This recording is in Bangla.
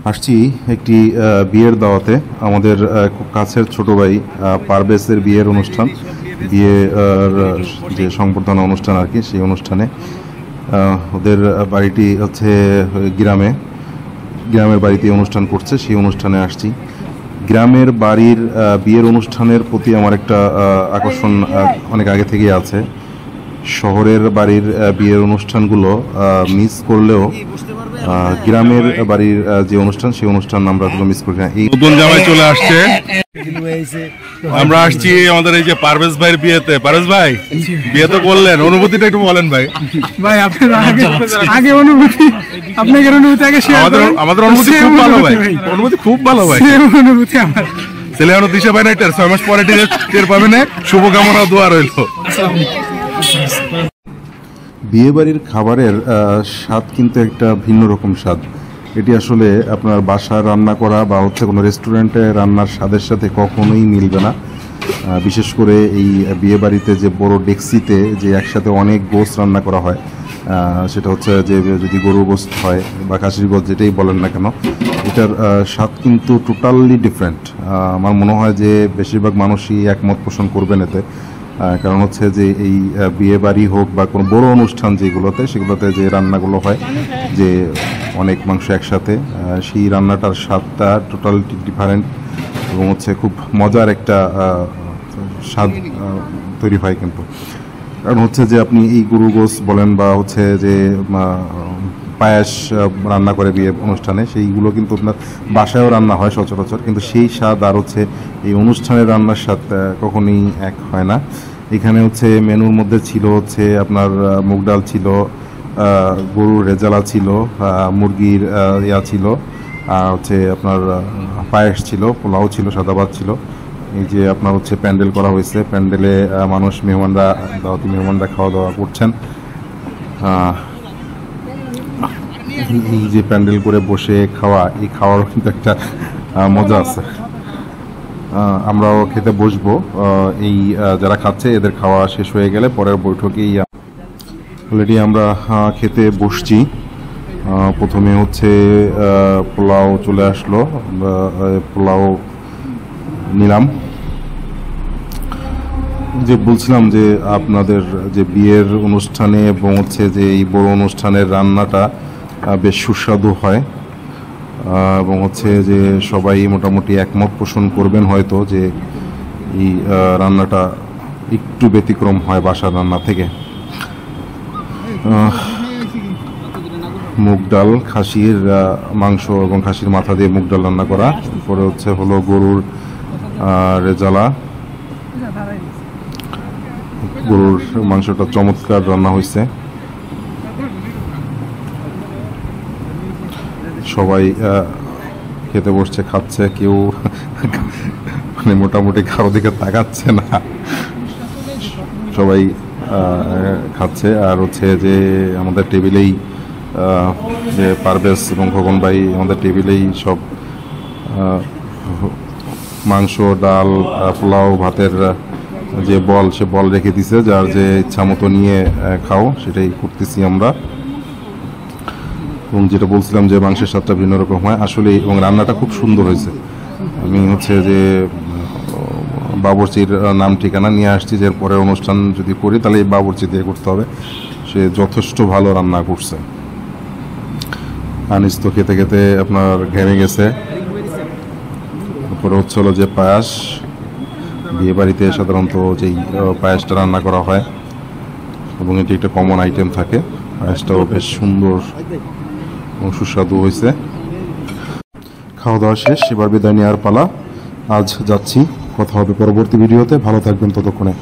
আসছি একটি বিয়ের দাওয়াতে। আমাদের খুব কাছের ছোট ভাই পারভেজের বিয়ের অনুষ্ঠান, বিয়ের যে সংবর্ধনা অনুষ্ঠান আর কি, সেই অনুষ্ঠানে ওদের বাড়িটি হচ্ছে গ্রামের বাড়িতে অনুষ্ঠান করছে, সেই অনুষ্ঠানে আসছি। গ্রামের বাড়ির বিয়ের অনুষ্ঠানের প্রতি আমার একটা আকর্ষণ অনেক আগে থেকেই আছে। শহরের বাড়ির বিয়ের অনুষ্ঠানগুলো মিস করলেও গ্রামের বাড়ির যে অনুষ্ঠান, সেই অনুষ্ঠান আমরা মিস করি না। এই নতুন জামাই চলে আসছে, আমরা আসছি আমাদের এই যে পারভেজ ভাইয়ের বিয়েতে। পারভেজ ভাই, বিয়ে তো করলেন, অনুভূতিটা একটু বলেন ভাই। ভাই আপনার আগে অনুভূতি, আপনাদের অনুভূতি আগে শেয়ার করেন। আমাদের অনুভূতি খুব ভালো ভাই, অনুভূতি খুব ভালো ভাই। অনুভূতি আমার ছেলে এখনো দিশা পায় না, 6 মাস পরে টের পাবে না। শুভকামনা দোয়া রইল। বিয়ে বাড়ির খাবারের স্বাদ কিন্তু একটা ভিন্ন রকম স্বাদ। এটি আসলে আপনার বাসায় রান্না করা বা হচ্ছে কোনো রেস্টুরেন্টে রান্নার স্বাদের সাথে কখনোই মিলবে না। বিশেষ করে এই বিয়ে বাড়িতে যে বড় ডেক্সিতে যে একসাথে অনেক গোস্ত রান্না করা হয়, সেটা হচ্ছে যে যদি গরুর গোস্ত হয় বা খাসির গোস্ত, যেটাই বলেন না কেন, এটার স্বাদ কিন্তু টোটালি ডিফারেন্ট। আমার মনে হয় যে বেশিরভাগ মানুষই একমত পোষণ করবেন এতে। কারণ হচ্ছে যে এই বিয়ে বাড়ি হোক বা কোনো বড় অনুষ্ঠান যেগুলোতে, সেগুলোতে যে রান্নাগুলো হয়, যে অনেক মাংস একসাথে, সেই রান্নাটার স্বাদটা টোটাল ডিফারেন্ট এবং হচ্ছে খুব মজার একটা স্বাদ তৈরি হয়। কিন্তু কারণ হচ্ছে যে আপনি এই গরু গোস্ত বলেন বা হচ্ছে যে পায়েস রান্না করে বিয়ে অনুষ্ঠানে, সেইগুলো কিন্তু আপনার বাসায়ও রান্না হয় সচরাচর, কিন্তু সেই স্বাদ আর হচ্ছে এই অনুষ্ঠানের রান্নার স্বাদ কখনোই এক হয় না। এখানে হচ্ছে মেনুর মধ্যে ছিল হচ্ছে আপনার মুগ ডাল ছিল, গরুর রেজালা ছিল, মুরগির ছিল, আর হচ্ছে আপনার পায়েস ছিল, পোলাও ছিল, সাদা ভাত ছিল। এই যে আপনার হচ্ছে প্যান্ডেল করা হয়েছে, প্যান্ডেলে দাওয়াতি মেহমানরা খাওয়া দাওয়া করছেন। এই যে প্যান্ডেল করে বসে খাওয়া, এই খাওয়ারও কিন্তু একটা মজা আছে। আমরাও খেতে বসবো। এই যারা খাচ্ছে এদের খাওয়া শেষ হয়ে গেলে পরের বৈঠকেই অলরেডি আমরা খেতে বসছি। প্রথমে হচ্ছে পোলাও চলে আসলো, পোলাও নিলাম। যে বলছিলাম যে আপনাদের যে বিয়ের অনুষ্ঠানে এবং হচ্ছে যে এই বড় অনুষ্ঠানের রান্নাটা বেশ সুস্বাদু হয় এবং হচ্ছে যে সবাই মোটামুটি একমত পোষণ করবেন হয়তো যে এই রান্নাটা একটু ব্যতিক্রম হয় বাসার রান্না থেকে। মুগ ডাল, খাসির মাংস এবং খাসির মাথা দিয়ে মুগ ডাল রান্না করা, তারপরে হলো গরুর রেজালা। গরুর মাংসটা চমৎকার রান্না হয়েছে। সবাই খেতে বসছে, খাচ্ছে, কেউ মানে মোটামুটি কারো দিকে তাকাচ্ছে না, সবাই খাচ্ছে। আর হচ্ছে যে আমাদের টেবিলেই যে পারভেজ এবং খোকন ভাই, আমাদের টেবিলেই সব মাংস, ডাল, পোলাও, ভাতের যে বল, সে বল রেখে দিছে, যার যে ইচ্ছা মতো নিয়ে খাও, সেটাই করতেছি আমরা। এবং যেটা বলছিলাম যে মাংসের স্বাদটা ভিন্ন রকম হয় আসলে, এবং রান্নাটা খুব সুন্দর হয়েছে। আমি হচ্ছে যে বাবুর্চির নাম ঠিকানা নিয়ে আসছি, যে পরে অনুষ্ঠান যদি করি তাহলে এই বাবুর্চি দিয়ে করতে হবে। সে যথেষ্ট ভালো রান্না করছে। আনিস তো খেতে খেতে আপনার ঘেমে গেছে। তারপরে হলো যে পায়েস, বিয়ে বাড়িতে সাধারণত যেই পায়েসটা রান্না করা হয় এবং এটি একটা কমন আইটেম থাকে। পায়েসটাও বেশ সুন্দর এবং সুস্বাদু হয়েছে। খাওয়া দাওয়া শেষ, এবার বিদায় নেওয়ার পালা। আজ যাচ্ছি, কথা হবে পরবর্তী ভিডিওতে। ভালো থাকবেন ততক্ষণে।